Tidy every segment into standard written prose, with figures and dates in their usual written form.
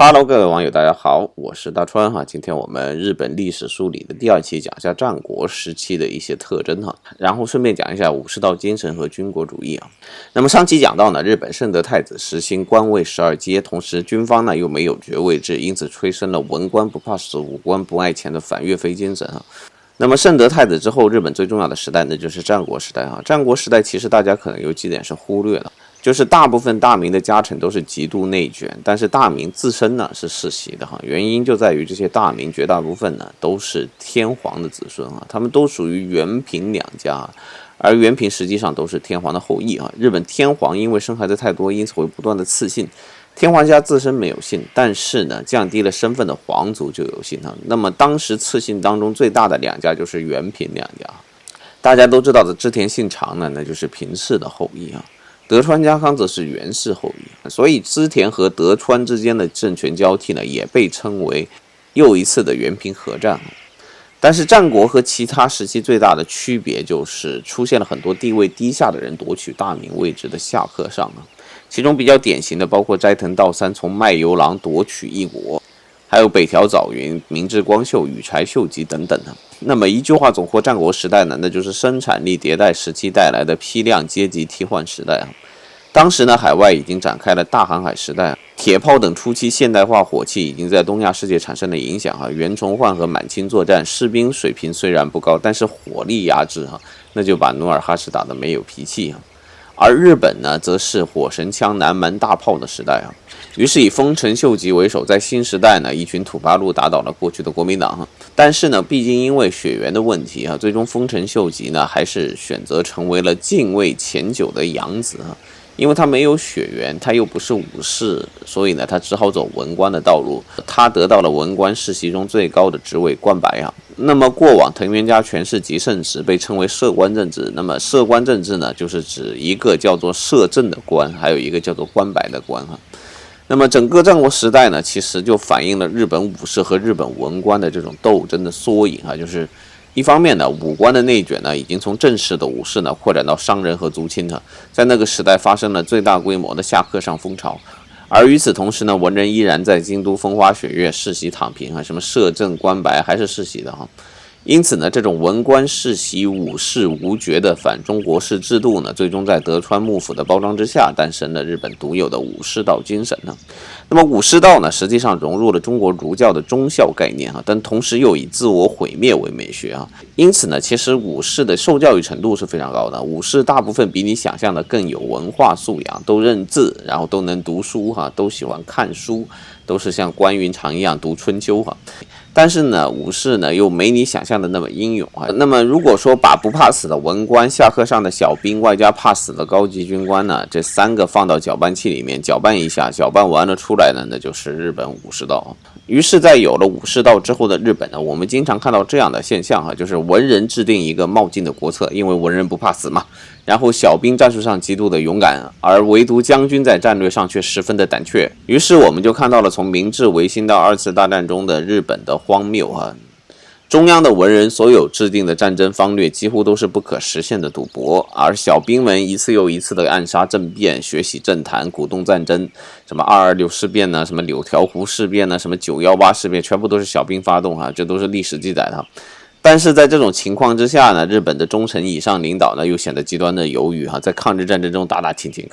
Hello，各位网友，大家好，我是大川哈。今天我们日本历史梳理的第2期，讲一下战国时期的一些特征哈，然后顺便讲一下武士道精神和军国主义啊。那么上期讲到呢，日本圣德太子实行官位12阶，同时军方呢又没有爵位制，因此催生了文官不怕死，武官不爱钱的反岳飞精神啊。那么圣德太子之后，日本最重要的时代那就是战国时代啊。战国时代其实大家可能有几点是忽略了。就是大部分大名的家臣都是极度内卷，但是大名自身呢是世袭的哈，原因就在于这些大名绝大部分呢都是天皇的子孙啊，他们都属于元平两家，而元平实际上都是天皇的后裔啊。日本天皇因为生孩子太多，因此会不断的赐姓，天皇家自身没有姓，但是呢降低了身份的皇族就有姓啊。那么当时赐姓当中最大的两家就是元平两家，大家都知道的织田信长呢，那就是平氏的后裔啊。德川家康则是源氏后裔，所以织田和德川之间的政权交替呢，也被称为又一次的元平合战。但是战国和其他时期最大的区别就是出现了很多地位低下的人夺取大名位置的下克上啊，其中比较典型的包括斋藤道三从卖油郎夺取一国，还有北条早云、明智光秀、羽柴秀吉等等的。那么一句话总括战国时代呢，那就是生产力迭代时期带来的批量阶级替换时代啊。当时呢，海外已经展开了大航海时代，铁炮等初期现代化火器已经在东亚世界产生了影响啊。袁崇焕和满清作战，士兵水平虽然不高，但是火力压制啊，那就把努尔哈赤打得没有脾气啊。而日本呢，则是火神枪、南蛮大炮的时代啊。于是以丰臣秀吉为首，在新时代呢，一群土八路打倒了过去的国民党啊。但是呢，毕竟因为血缘的问题啊，最终丰臣秀吉呢，还是选择成为了近卫前九的养子啊。因为他没有血缘，他又不是武士，所以呢，他只好走文官的道路。他得到了文官世袭中最高的职位官白啊。那么过往藤原家权势极盛时，被称为摄关政治。那么摄关政治呢，就是指一个叫做摄政的官，还有一个叫做官白的官哈。那么整个战国时代呢，其实就反映了日本武士和日本文官的这种斗争的缩影啊，就是一方面呢，武官的内卷呢，已经从正式的武士呢扩展到商人和族亲呢，在那个时代发生了最大规模的下克上风潮。而与此同时呢，文人依然在京都风花雪月，世袭躺平啊，什么摄政官白还是世袭的哈。因此呢，这种文官世袭、武士无爵的反中国式制度呢，最终在德川幕府的包装之下，诞生了日本独有的武士道精神呢。那么武士道呢，实际上融入了中国儒教的忠孝概念啊，但同时又以自我毁灭为美学啊。因此呢，其实武士的受教育程度是非常高的，武士大部分比你想象的更有文化素养，都认字，然后都能读书哈，都喜欢看书，都是像关云长一样读春秋哈。但是呢，武士呢又没你想象的那么英勇啊。那么如果说把不怕死的文官、下课上的小兵，外加怕死的高级军官呢，这三个放到搅拌器里面搅拌一下，搅拌完了出来呢，那就是日本武士道。于是，在有了武士道之后的日本呢，我们经常看到这样的现象哈，就是文人制定一个冒进的国策，因为文人不怕死嘛。然后小兵战术上极度的勇敢，而唯独将军在战略上却十分的胆怯。于是我们就看到了从明治维新到2次大战中的日本的荒谬啊！中央的文人所有制定的战争方略几乎都是不可实现的赌博，而小兵们一次又一次的暗杀政变、学习政坛、鼓动战争，什么226事变呢，什么柳条湖事变呢，什么918事变，全部都是小兵发动啊，这都是历史记载的。但是在这种情况之下呢，日本的中层以上领导呢又显得极端的犹豫哈，在抗日战争中打打挺挺。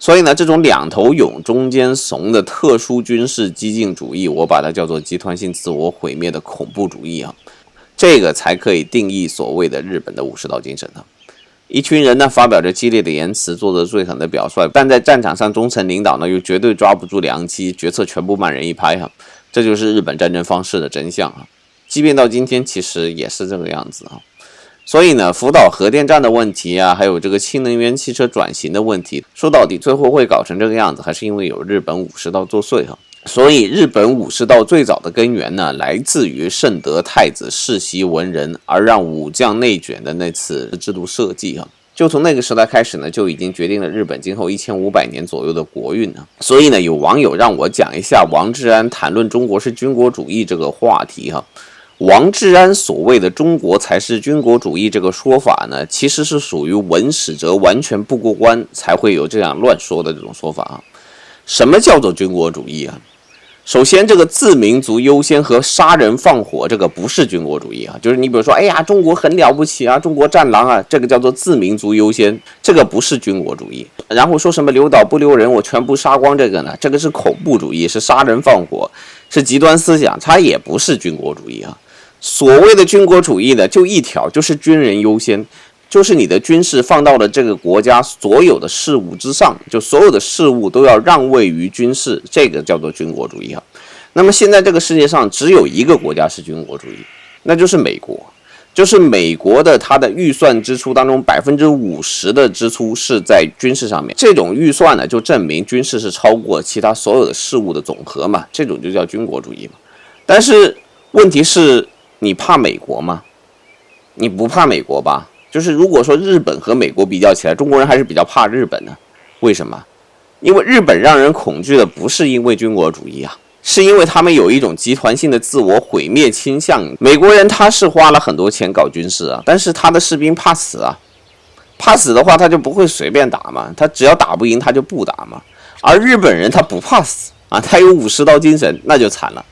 所以呢，这种两头勇中间怂的特殊军事激进主义，我把它叫做集团性自我毁灭的恐怖主义啊，这个才可以定义所谓的日本的武士道精神啊。一群人呢发表着激烈的言辞，做着最狠的表率，但在战场上中层领导呢又绝对抓不住良机，决策全部慢人一拍哈，这就是日本战争方式的真相啊。即便到今天，其实也是这个样子啊。所以呢，福岛核电站的问题啊，还有这个氢能源汽车转型的问题，说到底最后会搞成这个样子，还是因为有日本武士道作祟哈。所以日本武士道最早的根源呢，来自于圣德太子世袭文人，而让武将内卷的那次制度设计哈。就从那个时代开始呢，就已经决定了日本今后1500年左右的国运呢。所以呢，有网友让我讲一下王志安谈论中国是军国主义这个话题哈。王志安所谓的中国才是军国主义这个说法呢，其实是属于文史哲完全不过关才会有这样乱说的这种说法啊。什么叫做军国主义啊？首先，这个自民族优先和杀人放火，这个不是军国主义啊。就是你比如说，哎呀，中国很了不起啊，中国战狼啊，这个叫做自民族优先，这个不是军国主义。然后说什么留岛不留人，我全部杀光这个呢？这个是恐怖主义，是杀人放火，是极端思想，它也不是军国主义啊。所谓的军国主义呢，就一条，就是军人优先。就是你的军事放到了这个国家所有的事务之上，就所有的事务都要让位于军事，这个叫做军国主义啊。那么现在这个世界上只有一个国家是军国主义，那就是美国。就是美国的它的预算支出当中50%的支出是在军事上面，这种预算呢就证明军事是超过其他所有的事务的总和嘛，这种就叫军国主义嘛。但是问题是你怕美国吗？你不怕美国吧？就是如果说日本和美国比较起来，中国人还是比较怕日本的。为什么？因为日本让人恐惧的不是因为军国主义啊，是因为他们有一种集团性的自我毁灭倾向。美国人他是花了很多钱搞军事啊，但是他的士兵怕死啊，怕死的话他就不会随便打嘛，他只要打不赢他就不打嘛。而日本人他不怕死啊，他有武士道精神，那就惨了。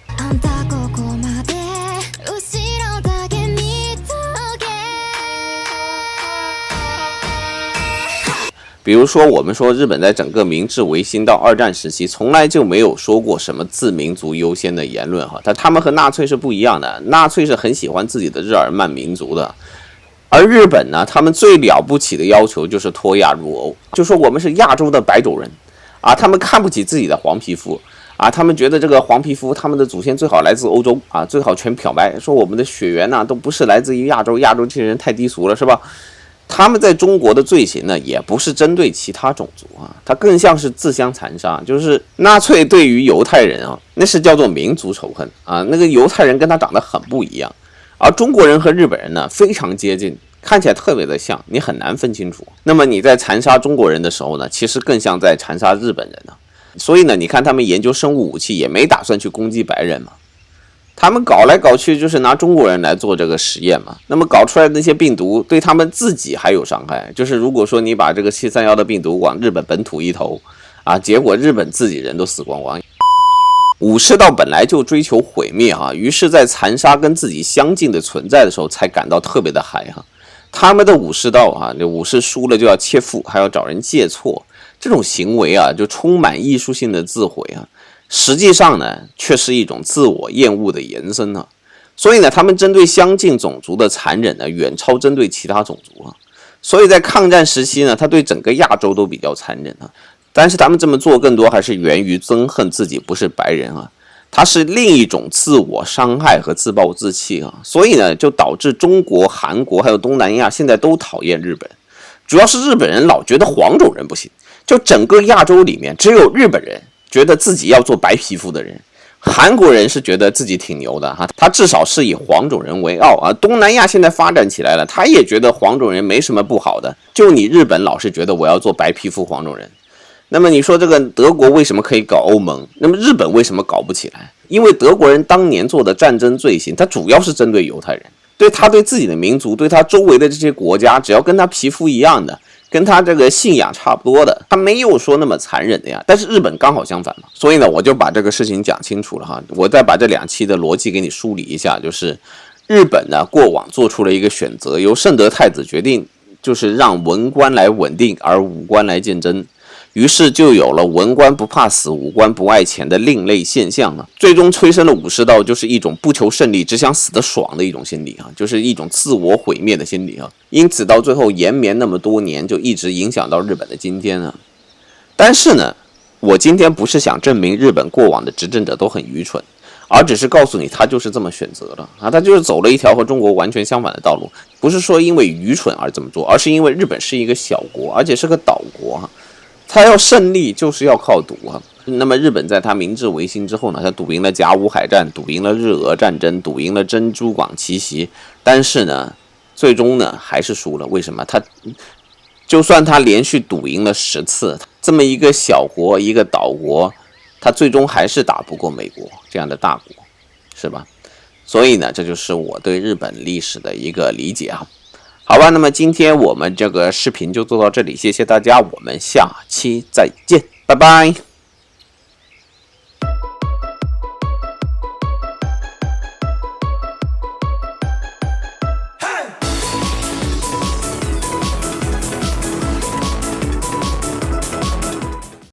比如说我们说日本在整个明治维新到二战时期从来就没有说过什么自民族优先的言论哈，他们和纳粹是不一样的，纳粹是很喜欢自己的日耳曼民族的，而日本呢，他们最了不起的要求就是脱亚入欧，就说我们是亚洲的白种人啊，他们看不起自己的黄皮肤啊，他们觉得这个黄皮肤他们的祖先最好来自欧洲啊，最好全漂白，说我们的血缘呢都不是来自于亚洲，亚洲这些人太低俗了是吧？他们在中国的罪行呢，也不是针对其他种族啊，它更像是自相残杀。就是纳粹对于犹太人啊，那是叫做民族仇恨啊，那个犹太人跟他长得很不一样，而中国人和日本人呢非常接近，看起来特别的像，你很难分清楚。那么你在残杀中国人的时候呢，其实更像在残杀日本人呢。所以呢，你看他们研究生物武器也没打算去攻击白人嘛。他们搞来搞去就是拿中国人来做这个实验嘛，那么搞出来的那些病毒对他们自己还有伤害，就是如果说你把这个731的病毒往日本本土一投啊，结果日本自己人都死光光。武士道本来就追求毁灭啊，于是在残杀跟自己相近的存在的时候才感到特别的嗨哈。他们的武士道啊，这武士输了就要切腹，还要找人借错，这种行为啊就充满艺术性的自毁啊。实际上呢，却是一种自我厌恶的延伸啊。所以呢，他们针对相近种族的残忍呢，远超针对其他种族啊。所以在抗战时期呢，他对整个亚洲都比较残忍啊。但是他们这么做更多还是源于憎恨自己不是白人啊，它是另一种自我伤害和自暴自弃啊。所以呢，就导致中国、韩国还有东南亚现在都讨厌日本，主要是日本人老觉得黄种人不行，就整个亚洲里面只有日本人觉得自己要做白皮肤的人，韩国人是觉得自己挺牛的哈，他至少是以黄种人为傲啊。东南亚现在发展起来了，他也觉得黄种人没什么不好的，就你日本老是觉得我要做白皮肤黄种人。那么你说这个德国为什么可以搞欧盟？那么日本为什么搞不起来？因为德国人当年做的战争罪行，他主要是针对犹太人，对他对自己的民族，对他周围的这些国家，只要跟他皮肤一样的，跟他这个信仰差不多的，他没有说那么残忍的呀。但是日本刚好相反嘛，所以呢，我就把这个事情讲清楚了哈。我再把这2期的逻辑给你梳理一下，就是日本呢过往做出了一个选择，由圣德太子决定，就是让文官来稳定，而武官来竞争。于是就有了文官不怕死，武官不爱钱的另类现象了。最终催生了武士道，就是一种不求胜利，只想死得爽的一种心理啊，就是一种自我毁灭的心理啊。因此到最后延绵那么多年，就一直影响到日本的今天啊。但是呢，我今天不是想证明日本过往的执政者都很愚蠢，而只是告诉你他就是这么选择的啊，他就是走了一条和中国完全相反的道路。不是说因为愚蠢而这么做，而是因为日本是一个小国，而且是个岛国啊。他要胜利就是要靠赌啊。那么日本在他明治维新之后呢，他赌赢了甲午海战，赌赢了日俄战争，赌赢了珍珠港奇袭，但是呢最终呢还是输了。为什么？他就算他连续赌赢了10次，这么一个小国一个岛国，他最终还是打不过美国这样的大国，是吧？所以呢，这就是我对日本历史的一个理解啊。好吧，那么今天我们这个视频就做到这里，谢谢大家，我们下期再见，拜拜。